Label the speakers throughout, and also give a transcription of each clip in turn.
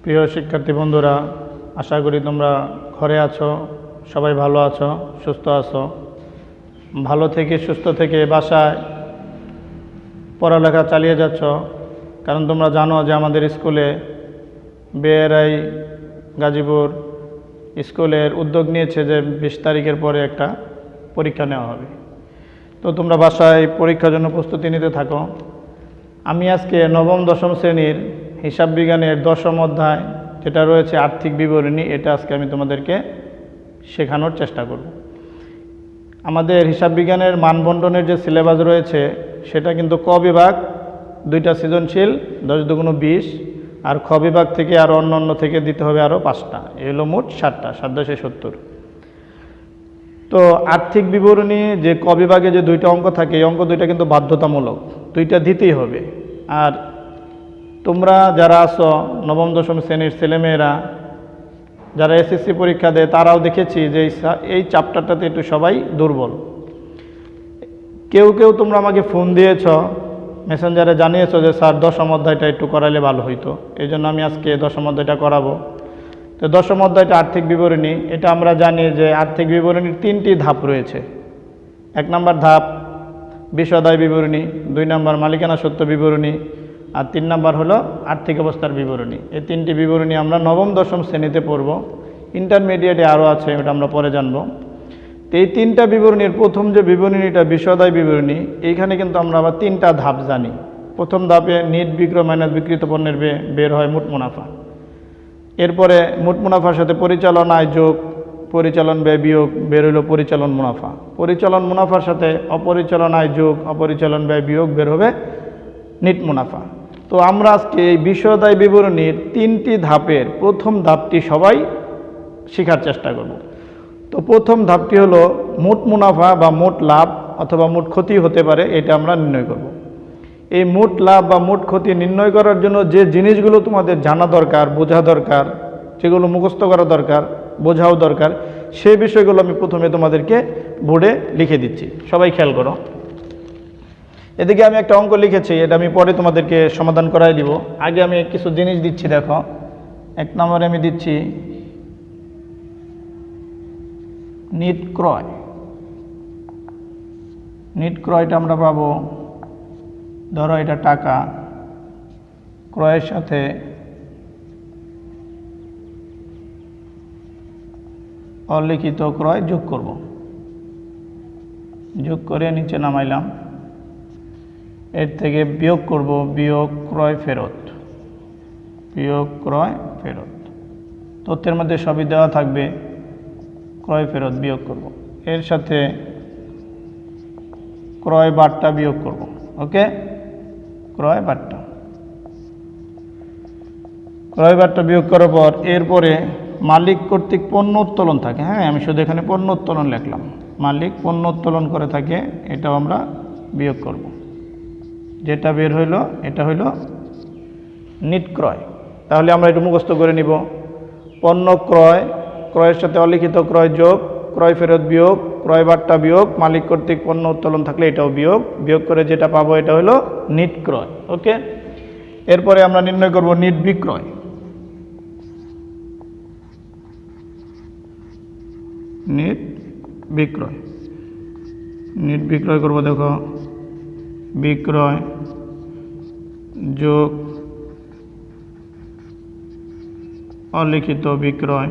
Speaker 1: প্রিয় শিক্ষার্থী বন্ধুরা, আশা করি তোমরা ঘরে আছো, সবাই ভালো আছো, সুস্থ আছো। ভালো থেকে সুস্থ থেকে বাসায় পড়ালেখা চালিয়ে যাচ্ছ। কারণ তোমরা জানো যে আমাদের স্কুলে বিআরআই গাজীপুর স্কুলের উদ্যোগ নিয়েছে যে 20 তারিখের পরে একটা পরীক্ষা নেওয়া হবে। তো তোমরা বাসায় পরীক্ষার জন্য প্রস্তুতি নিতে থাকো। আমি আজকে নবম দশম শ্রেণীর হিসাব বিজ্ঞানের 10ম অধ্যায় যেটা রয়েছে আর্থিক বিবরণী, এটা আজকে আমি তোমাদেরকে শেখানোর চেষ্টা করব। আমাদের হিসাব বিজ্ঞানের মানবন্টনের যে সিলেবাস রয়েছে সেটা কিন্তু ক বিভাগ 2টা সৃজনশীল 10 দুগুণ 20, আর খ বিভাগ থেকে আর অন্য থেকে দিতে হবে আরও 5টা, এই হলো মোট 7টা, 7×70। তো আর্থিক বিবরণী যে ক বিভাগে যে 2টা অঙ্ক থাকে, এই অঙ্ক 2টা কিন্তু বাধ্যতামূলক, 2টা দিতেই হবে। আর তোমরা যারা আছো নবম দশম শ্রেণীর ছেলেমেয়েরা যারা এসএসসি পরীক্ষা দেয়, তারাও দেখেছি যে এই চ্যাপ্টারটাতে একটু সবাই দুর্বল। কেউ কেউ তোমরা আমাকে ফোন দিয়েছ, মেসেঞ্জারে জানিয়েছো যে স্যার 10ম অধ্যায়টা একটু করাইলে ভালো হইতো। এই জন্য আমি আজকে 10ম অধ্যায়টা করাবো। তো 10ম অধ্যায়টা আর্থিক বিবরণী। এটা আমরা জানি যে আর্থিক বিবরণীর 3টি ধাপ রয়েছে। 1 নম্বর ধাপ বিষয়াদায় বিবরণী, 2 নম্বর মালিকানা সত্ত্ব বিবরণী, আর 3 নম্বর হলো আর্থিক অবস্থার বিবরণী। এই 3টি বিবরণী আমরা নবম দশম শ্রেণীতে পড়ব। ইন্টারমিডিয়েটে আরও আছে, এটা আমরা পরে জানব। তো এই 3টা বিবরণীর প্রথম যে বিবরণীটা বিষয়াদায় বিবরণী, এইখানে কিন্তু আমরা আবার 3টা ধাপ জানি। প্রথম ধাপে নিট বিক্রয় মাইনাস বিক্রিত পণ্যের বের হয় মোট মুনাফা। এরপরে মোট মুনাফার সাথে পরিচালন আয় যোগ পরিচালন ব্যয় বিয়োগ বের হলো পরিচালন মুনাফা। পরিচালন মুনাফার সাথে অপরিচালন আয় যোগ অপরিচালন ব্যয় বিয়োগ বের হবে নিট মুনাফা। তো আমরা আজকে এই বিষয়াদায় বিবরণীর 3টি ধাপের প্রথম ধাপটি সবাই শেখার চেষ্টা করব। তো প্রথম ধাপটি হলো মোট মুনাফা বা মোট লাভ অথবা মোট ক্ষতি হতে পারে, এটা আমরা নির্ণয় করব। এই মোট লাভ বা মোট ক্ষতি নির্ণয় করার জন্য যে জিনিসগুলো তোমাদের জানা দরকার, বোঝা দরকার, যেগুলো মুখস্থ করা দরকার, বোঝাও দরকার, সেই বিষয়গুলো আমি প্রথমে তোমাদেরকে বোর্ডে লিখে দিচ্ছি। সবাই খেয়াল করো। এদিকে আমি একটা অঙ্ক লিখেছি, এটা আমি পরে তোমাদেরকে সমাধান করাই দিব। আগে আমি কিছু জিনিস দিচ্ছি। দেখো, 1 নম্বরে আমি দিচ্ছি নিট ক্রয়। নিট ক্রয়টা আমরা পাবো, ধরো এটা টাকা, ক্রয়ের সাথে অলিখিত ক্রয় যোগ করব। যোগ করে নিচে নামাইলাম। এর থেকে বিয়োগ করব, বিয়োগ ক্রয় ফেরত, বিয়োগ ক্রয় ফেরত। তথ্যের মধ্যে সবই দেওয়া থাকবে, ক্রয় ফেরত বিয়োগ করব। এর সাথে ক্রয় বার্তা বিয়োগ করব। ওকে, ক্রয় বার্তা, ক্রয় বার্তা বিয়োগ করার পর এরপরে মালিক কর্তৃক পণ্য উত্তোলন থাকে। হ্যাঁ, আমি শুধু এখানে পণ্য উত্তোলন লিখলাম। মালিক পণ্য উত্তোলন করে থাকে, এটাও আমরা বিয়োগ করব। যেটা বের হইল এটা হইল নিট ক্রয়। তাহলে আমরা একটু মুখস্থ করে নিব। পণ্য ক্রয়, ক্রয়ের সাথে অলিখিত ক্রয় যোগ, ক্রয় ফেরত বিয়োগ, ক্রয় বার্তা বিয়োগ, মালিক কর্তৃক পণ্য উত্তোলন থাকলে এটাও বিয়োগ, বিয়োগ করে যেটা পাবো এটা হলো নিট ক্রয়। ওকে, এরপরে আমরা নির্ণয় করব নিট বিক্রয়। নিট বিক্রয়, নিট বিক্রয় করব। দেখো, বিক্রয় যোগ অলিখিত বিক্রয়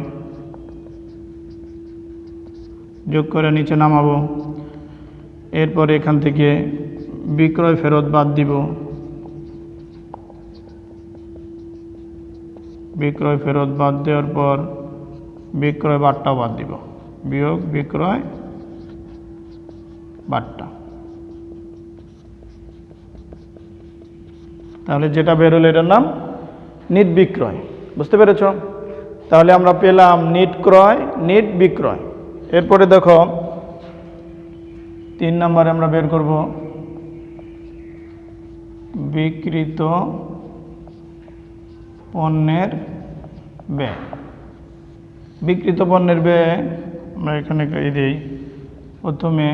Speaker 1: যোগ করে নিচে নামাবো। এরপরে এখান থেকে বিক্রয় ফেরত বাদ দিব, বিক্রয় ফেরত বাদ দেওয়ার পর বিক্রয় বার্তাও বাদ দিব, বিয়োগ বিক্রয় বার্তা। তাহলে যেটা বের হলো এটার নাম নিট বিক্রয়। বুঝতে পেরেছ? তাহলে আমরা পেলাম নিট ক্রয়, নিট বিক্রয়। এরপরে দেখো 3 নম্বরে আমরা বের করব বিক্রিত পণ্যের ব্যয়। বিক্রিত পণ্যের ব্যয় আমরা এখানে দিই। প্রথমে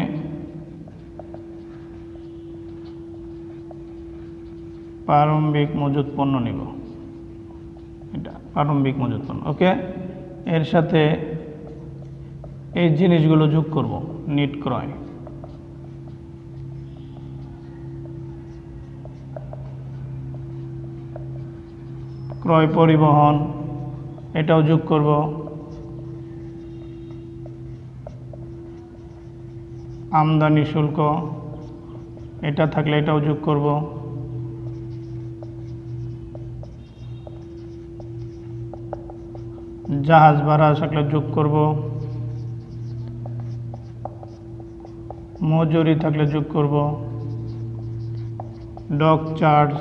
Speaker 1: প্রারম্ভিক মজুত পণ্য নিব, এটা প্রারম্ভিক মজুত পণ্য। ওকে, এর সাথে এই জিনিসগুলো যোগ করব, নিট ক্রয়, ক্রয় পরিবহন, এটাও যোগ করব, আমদানি শুল্ক এটা থাকলে এটাও যোগ করব, জাহাজ ভাড়া থাকলে যোগ করব, মজুরি থাকলে যোগ করব, ডক চার্জ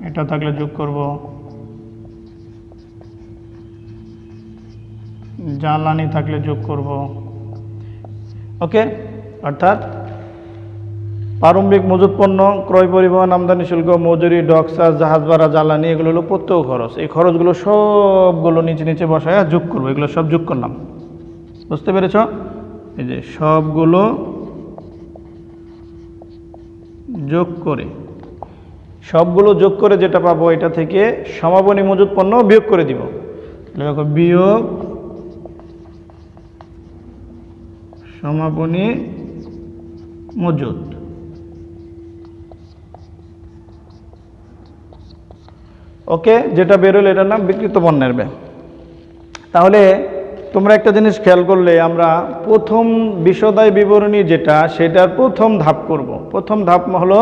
Speaker 1: এটা থাকলে যোগ করব, জ্বালানি থাকলে যোগ করব। ওকে, অর্থাৎ প্রারম্ভিক মজুত পণ্য, ক্রয় পরিবহন, আমদানি শুল্ক, মজুরি, ডক চার্জ, জাহাজ ভাড়া, জ্বালানি, এগুলো হলো প্রত্যক্ষ খরচ। এই খরচগুলো সবগুলো নিচে নিচে বসায় যোগ করবো। এগুলো সব যোগ করলাম, বুঝতে পেরেছ? এই যে সবগুলো যোগ করে, সবগুলো যোগ করে যেটা পাবো এটা থেকে সমাপনী মজুত পণ্য বিয়োগ করে দিব। দেখো, বিয়োগ সমাপনী মজুত। ওকে, যেটা বেরোলো এটার নাম বিক্রিত পণ্যের ব্যয়। তাহলে তোমরা একটা জিনিস খেয়াল করলে, আমরা প্রথম বিশদায় বিবরণী যেটা, সেটার প্রথম ধাপ করব। প্রথম ধাপ হলো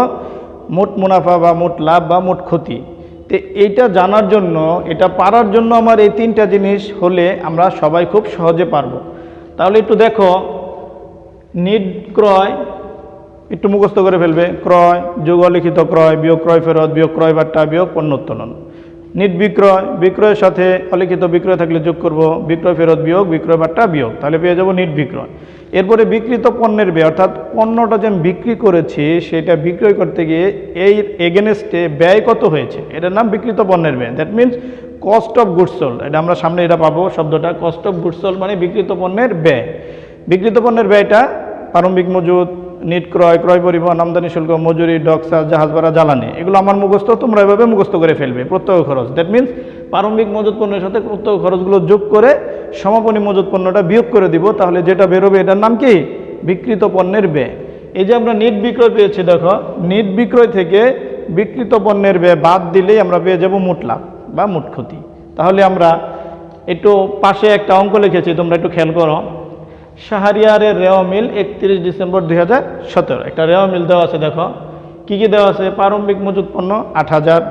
Speaker 1: মোট মুনাফা বা মোট লাভ বা মোট ক্ষতি। তো এইটা জানার জন্য, এটা পারার জন্য আমার এই তিনটা জিনিস হলে আমরা সবাই খুব সহজে পারবো। তাহলে একটু দেখো, নিট ক্রয় একটু মুখস্থ করে ফেলবে। ক্রয় যোগ অলিখিত ক্রয় বিয়োগ ক্রয় ফেরত বিয়োগ ক্রয় বাট্টা বিয়োগ পণ্য উত্তোলন। নিট বিক্রয়, বিক্রয়ের সাথে অলিখিত বিক্রয় থাকলে যোগ করব, বিক্রয় ফেরত বিয়োগ বিক্রয় বাট্টা বিয়োগ, তাহলে পেয়ে যাব নিট বিক্রয়। এরপরে বিক্রিত পণ্যের ব্যয়, অর্থাৎ পণ্যটা যে আমি বিক্রি করেছি সেটা বিক্রয় করতে গিয়ে এই এগেনস্টে ব্যয় কত হয়েছে, এটার নাম বিক্রিত পণ্যের ব্যয়। That means cost of goods sold. এটা আমরা সামনে এটা পাবো শব্দটা, কস্ট অফ গুডস সোল্ড মানে বিক্রিত পণ্যের ব্যয়। বিক্রিত পণ্যের ব্যয়টা প্রারম্ভিক মজুত, নিট ক্রয়, ক্রয় পরিবহন, আমদানি শুল্ক, মজুরি, ডক চার্জ, জাহাজ ভাড়া, জ্বালানি, এগুলো আমার মুখস্থ, তোমরা এভাবে মুখস্থ করে ফেলবে। প্রত্যক্ষ খরচ, দ্যাট মিনস প্রারম্ভিক মজুত পণ্যের সাথে প্রত্যক্ষ খরচগুলো যোগ করে সমাপনী মজুত পণ্যটা বিয়োগ করে দিব। তাহলে যেটা বেরোবে এটার নাম কি? বিক্রিত পণ্যের ব্যয়। এই যে আমরা নিট বিক্রয় পেয়েছি, দেখো নিট বিক্রয় থেকে বিক্রিত পণ্যের ব্যয় বাদ দিলেই আমরা পেয়ে যাব মোট লাভ বা মোট ক্ষতি। তাহলে আমরা একটু পাশে একটা অঙ্ক লিখেছি, তোমরা একটু খেয়াল করো। শাহরিয়ারের রেওয়া মিল 31 ডিসেম্বর 2017, একটা রেওয়া মিল দেওয়া আছে। দেখো কি কি দেওয়া আছে। প্রারম্ভিক মজুত পণ্য 8000,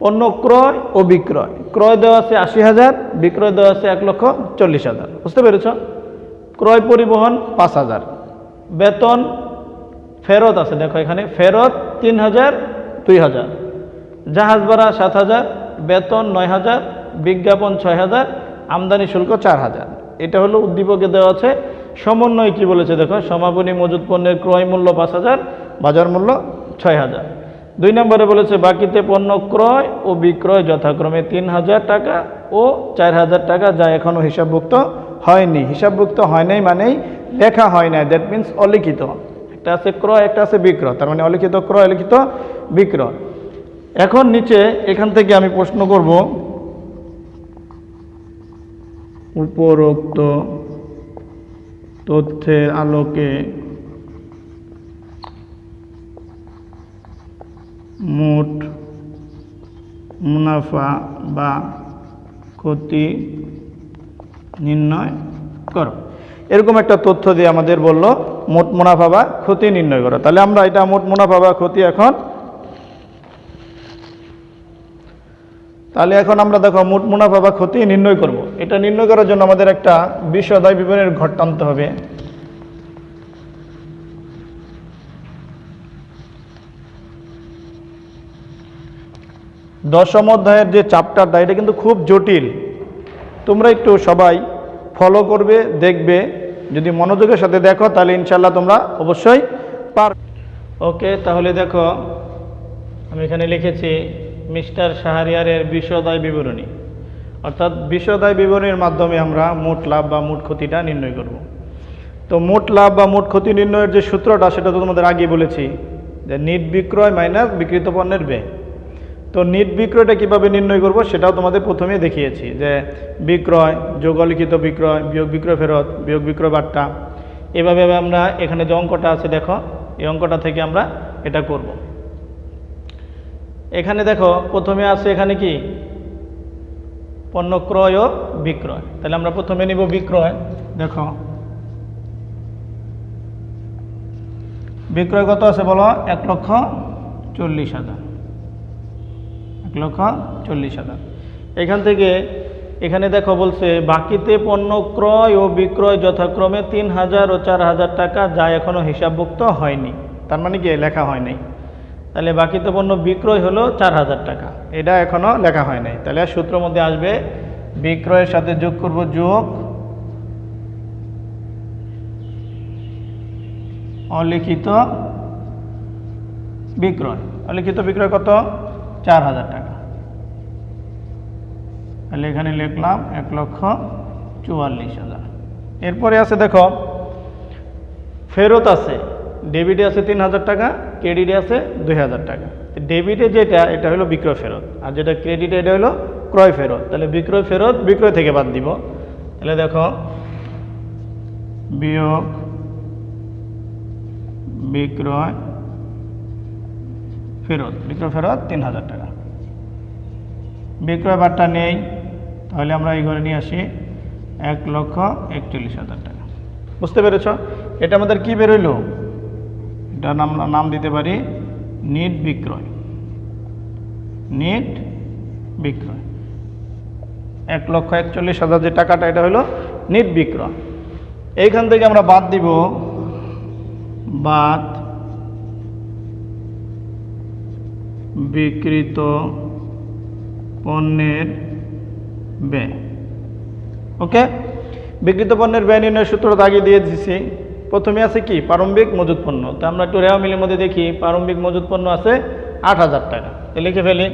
Speaker 1: পণ্য ক্রয় ও বিক্রয়, ক্রয় দেওয়া আছে 80,000, বিক্রয় দেওয়া আছে 1,40,000। বুঝতে পেরেছ? ক্রয় পরিবহন 5,000, বেতন ফেরত আছে, দেখো এখানে ফেরত 3,000, 2,000, জাহাজ ভাড়া 7,000, বেতন 9,000, বিজ্ঞাপন 6,000, আমদানি শুল্ক 4,000। এটা হলো উদ্দীপকে দেওয়া আছে। সমন্বয় কি বলেছে দেখো, সমাপনী মজুত পণ্যের ক্রয় মূল্য 5,000, বাজার মূল্য 6,000। 2 নম্বরে বলেছে বাকিতে পণ্য ক্রয় ও বিক্রয় যথাক্রমে 3,000 টাকা ও 4,000 টাকা, যা এখনো হিসাবভুক্ত হয়নি। হিসাবভুক্ত হয় নাই মানেই লেখা হয় না, দ্যাট মিনস অলিখিত। একটা আছে ক্রয়, একটা আছে বিক্রয়, তার মানে অলিখিত ক্রয়, অলিখিত বিক্রয়। এখন নিচে এখান থেকে আমি প্রশ্ন করব, উপরোক্ত তথ্যের আলোকে মোট মুনাফা বা ক্ষতি নির্ণয় করো। এরকম একটা তথ্য দিয়ে আমাদের বলল মোট মুনাফা বা ক্ষতি নির্ণয় করো। তাহলে আমরা এটা মোট মুনাফা বা ক্ষতি এখন আমরা দেখো মোট মুনাফা বা ক্ষতি নির্ণয় করব। এটা নির্ণয় করার জন্য আমাদের একটা বিশদায় বিবরণের ঘর টানতে হবে। দশম অধ্যায়ের যে চ্যাপ্টারটা, এটা কিন্তু খুব জটিল। তোমরা একটু সবাই ফলো করবে, দেখবে। যদি মনোযোগের সাথে দেখো তাহলে ইনশাল্লাহ তোমরা অবশ্যই পারবে। ওকে, তাহলে দেখো আমি এখানে লিখেছি মিস্টার শাহরিয়ারের বিশদায় বিবরণী, অর্থাৎ বিশদায় বিবরণীর মাধ্যমে আমরা মোট লাভ বা মোট ক্ষতিটা নির্ণয় করব। তো মোট লাভ বা মোট ক্ষতি নির্ণয়ের যে সূত্রটা, সেটা তো তোমাদের আগে বলেছি, যে নিট বিক্রয় মাইনাস বিক্রিত পণ্যের ব্যয়। তো তো নিট বিক্রয়টা কিভাবে নির্ণয় করব সেটাও তোমাদের প্রথমে দেখিয়েছি, যে বিক্রয় যোগ অলিখিত বিক্রয় বিয়োগ বিক্রয় ফেরত বিয়োগ বিক্রয় বার্তা। এভাবে আমরা এখানে যে অঙ্কটা আছে দেখো, এই অঙ্কটা থেকে আমরা এটা করব। এখানে দেখো প্রথমে আছে এখানে কি পণ্য ক্রয় ও বিক্রয়। তাহলে আমরা প্রথমে নিব বিক্রয়। দেখো বিক্রয় কত আছে বলো, 1,40,000, 1,40,000। এখান থেকে এখানে দেখো বলছে বাকিতে পণ্য ক্রয় ও বিক্রয় যথাক্রমে 3,000 ও 4,000 টাকা, যা এখনো হিসাবভুক্ত হয়নি। তার মানে কি লেখা হয় নাই। তাহলে বাকিতে পণ্য বিক্রয় হলো 4,000 টাকা, এটা এখনো লেখা হয় নাই। তাহলে সূত্রের মধ্যে আসবে বিক্রয়ের সাথে যোগ করব যোগ অলিখিত বিক্রয়। অলিখিত বিক্রয় কত, 4,000 টাকা। তাহলে এখানে লিখলাম 1,44,000। এরপরে আছে দেখো ফেরত আছে, ডেবিটে আছে 3,000 টাকা, ক্রেডিটে আছে 2,000 টাকা। ডেবিটে যেটা এটা হলো বিক্রয় ফেরত, আর যেটা ক্রেডিটে এটা হলো ক্রয় ফেরত। তাহলে বিক্রয় ফেরত বিক্রয় থেকে বাদ দিব। তাহলে দেখো বিয়োগ বিক্রয় ফেরত, বিক্রয় ফেরত 3,000 টাকা। বিক্রয় বার্তা নেই, তাহলে আমরা এই ঘরে নিয়ে আসি 1,41,000 টাকা। বুঝতে পেরেছ? এটা আমাদের কি বেরোইল, এটা নাম দিতে পারি নিট বিক্রয়। নিট বিক্রয় 1,41,000 যে টাকাটা, এটা হলো নিট বিক্রয়। এইখান থেকে আমরা বাদ দিব, বাদ বিক্রিত পণ্যের ব্যয়। ওকে, বিক্রিত পণ্যের ব্যয় নির্ণয়ের সূত্রটা আগে দিয়ে দিচ্ছি। প্রথমে আছে কি প্রারম্ভিক মজুত পণ্য। তো আমরা একটু রেওয়া মিলের মধ্যে দেখি, প্রারম্ভিক মজুত পণ্য আছে 8,000 টাকা। লিখে ফেলি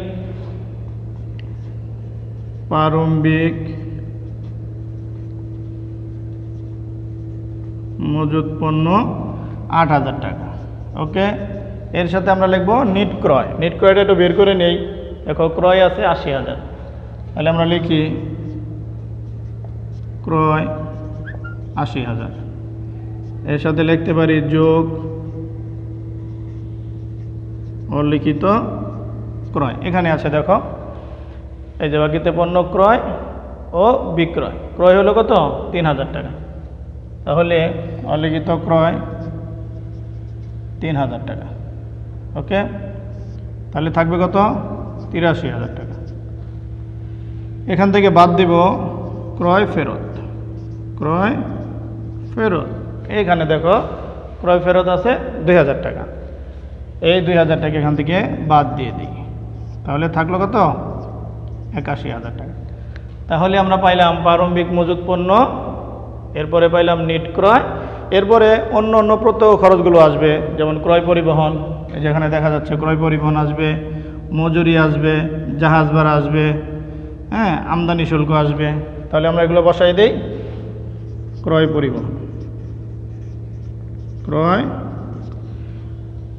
Speaker 1: প্রারম্ভিক মজুত পণ্য 8,000 টাকা। ওকে, এর সাথে আমরা লিখব নিট ক্রয়। নিট ক্রয়টা একটু বের করে নেই। দেখো ক্রয় আছে 80,000, তাহলে আমরা লিখি ক্রয় 80,000। এর সাথে লিখতে পারি যোগ অলিখিত ক্রয়। এখানে আছে দেখো, এই যে বাকিতে পণ্য ক্রয় ও বিক্রয়। ক্রয় হলো কত, 3,000 টাকা। তাহলে অলিখিত ক্রয় 3,000 টাকা। ওকে, তাহলে থাকবে কত, 83,000 টাকা। এখান থেকে বাদ দিব ক্রয় ফেরত। ক্রয় ফেরত এইখানে দেখো ক্রয় ফেরত আছে 2,000 টাকা। এই 2,000 টাকা এখান থেকে বাদ দিয়ে দিই, তাহলে থাকলো কত, 81,000 টাকা। তাহলে আমরা পাইলাম প্রারম্ভিক মজুত পণ্য, এরপরে পাইলাম নিট ক্রয়, এরপরে অন্য অন্য প্রত্যক্ষ খরচগুলো আসবে, যেমন ক্রয় পরিবহন। যেখানে দেখা যাচ্ছে ক্রয় পরিবহন আসবে, মজুরি আসবে, জাহাজ ভাড়া আসবে, হ্যাঁ, আমদানি শুল্ক আসবে। তাহলে আমরা এগুলো বসাই দিই। ক্রয় পরিবহন,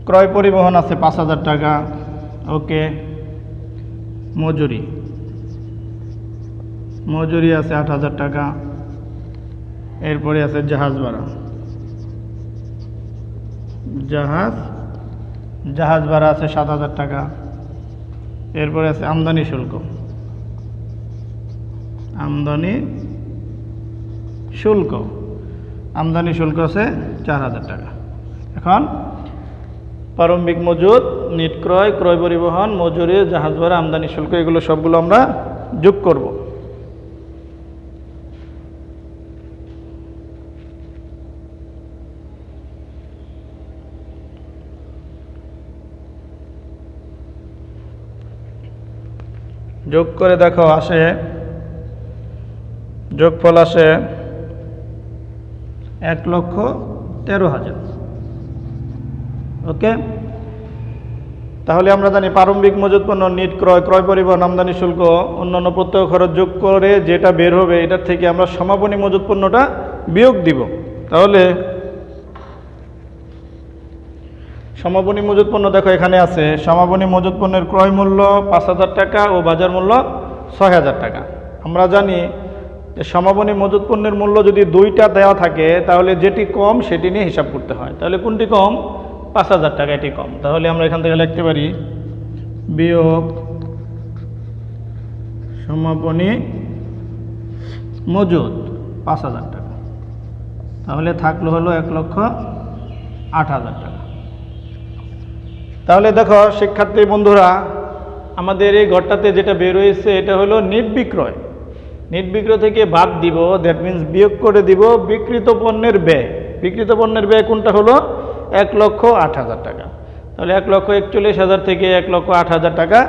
Speaker 1: ক্রয় পরিবহন আছে 5,000 টাকা। ওকে, মজুরি আছে 8,000 টাকা। এরপরে আছে জাহাজ ভাড়া, জাহাজ ভাড়া আছে 7,000 টাকা। এরপরে আছে আমদানি শুল্ক, আমদানি শুল্ক আছে 4,000 টাকা। এখন প্রারম্ভিক মজুত, নিট ক্রয়, ক্রয় পরিবহন, মজুরি, জাহাজ ভাড়া, আমদানি শুল্ক, এগুলো সবগুলো আমরা যোগ করব। যোগ করে দেখো আসে, যোগফল আসে 1,13,000। ওকে, তাহলে আমরা জানি প্রারম্ভিক মজুত পণ্য, নিট ক্রয়, ক্রয় পরিবহন, আমদানি শুল্ক, অন্যান্য প্রত্যক্ষ খরচ যোগ করে যেটা বের হবে, এটার থেকে আমরা সমাপনী মজুত পণ্যটা বিয়োগ দিব। তাহলে সমাপনী মজুত পণ্য দেখো এখানে আছে। সমাপনী মজুত পণ্যের ক্রয় মূল্য 5,000 টাকা ও বাজার মূল্য 6,000 টাকা। আমরা জানি যে সমাপনী মজুত পণ্যের মূল্য যদি দুইটা দেওয়া থাকে তাহলে যেটি কম সেটি নিয়ে হিসাব করতে হয়। তাহলে কোনটি কম? 5,000 টাকা, এটি কম। তাহলে আমরা এখান থেকে লিখতে পারি বিয়োগ সমাপনী মজুত 5,000 টাকা। তাহলে থাকলো হলো 1,08,000 টাকা। তাহলে দেখো শিক্ষার্থী বন্ধুরা, আমাদের এই ঘরটাতে যেটা বের হয়েছে এটা হলো নিট বিক্রয়। নিট বিক্রয় থেকে বাদ দিব, দ্যাট মিন্স বিয়োগ করে দিব বিক্রিত পণ্যের ব্যয়। বিক্রিত পণ্যের ব্যয় কোনটা হলো? 1,08,000 টাকা। তাহলে 1,41,000 থেকে 1,08,000 টাকা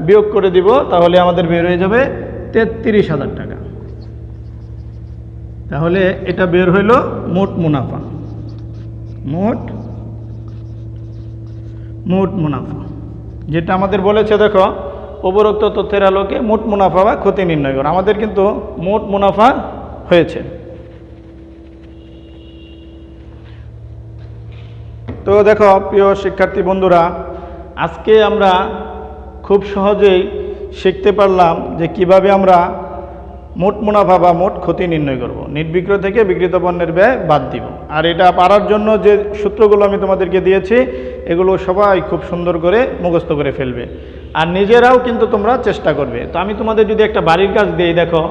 Speaker 1: বিয়োগ করে দিব, তাহলে আমাদের বের হয়ে যাবে 33,000 টাকা। তাহলে এটা বের হইল মোট মুনাফা। মোট মুনাফা যেটা আমাদের বলেছে, দেখো উপরোক্ত তথ্যের আলোকে মোট মুনাফা বা ক্ষতি নির্ণয় করো। আমাদের কিন্তু মোট মুনাফা হয়েছে। তো দেখো প্রিয় শিক্ষার্থী বন্ধুরা, আজকে আমরা খুব সহজেই শিখতে পারলাম যে কিভাবে আমরা মোট মুনাফা বা মোট ক্ষতি নির্ণয় করব। নিট বিক্রয় থেকে বিক্রিত পণ্যের ব্যয় বাদ দিব। আর এটা পারার জন্য যে সূত্রগুলো আমি তোমাদেরকে দিয়েছি এগুলো সবাই খুব সুন্দর করে মুখস্থ করে ফেলবে, আর নিজেরাও কিন্তু তোমরা চেষ্টা করবে। তো আমি তোমাদের যদি একটা বাড়ির কাজ দিই, দেখো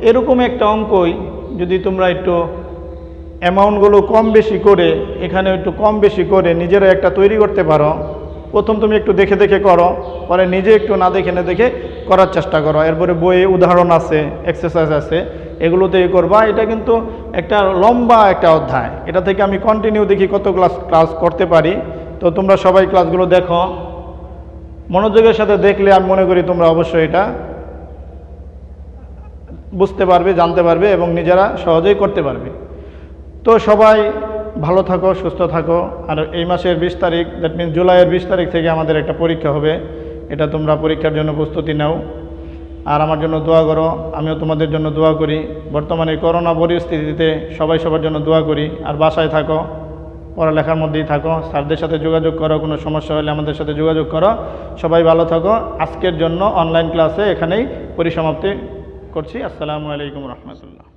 Speaker 1: এরকম একটা অঙ্কই যদি তোমরা একটু অ্যামাউন্টগুলো কম বেশি করে, এখানে একটু কম বেশি করে নিজেরা একটা তৈরি করতে পারো। প্রথম তুমি একটু দেখে দেখে করো, পরে নিজে একটু না দেখে না দেখে করার চেষ্টা করো। এরপরে বইয়ে উদাহরণ আছে, এক্সারসাইজ আছে, এগুলোতেই করবা। এটা কিন্তু একটা লম্বা একটা অধ্যায়, এটা থেকে আমি কন্টিনিউ দেখি কত ক্লাস করতে পারি। তো তোমরা সবাই ক্লাসগুলো দেখো, মনোযোগের সাথে দেখলে আমি মনে করি তোমরা অবশ্যই এটা বুঝতে পারবে, জানতে পারবে এবং নিজেরা সহজেই করতে পারবে। তো সবাই ভালো থাকো, সুস্থ থাকো। আর এই মাসের 20 তারিখ, দ্যাট মিনস জুলাইয়ের 20 তারিখ থেকে আমাদের একটা পরীক্ষা হবে। এটা তোমরা পরীক্ষার জন্য প্রস্তুতি নাও আর আমার জন্য দোয়া করো। আমিও তোমাদের জন্য দোয়া করি। বর্তমানে করোনা পরিস্থিতিতে সবাই সবার জন্য দোয়া করি। আর বাসায় থাকো, পড়ালেখার মধ্যেই থাকো, স্যারদের সাথে যোগাযোগ করো, কোনো সমস্যা হলে আমাদের সাথে যোগাযোগ করো। সবাই ভালো থাকো। আজকের জন্য অনলাইন ক্লাসে এখানেই পরিসমাপ্তি করছি। আসসালামু আলাইকুম রহমতুল্লাহ।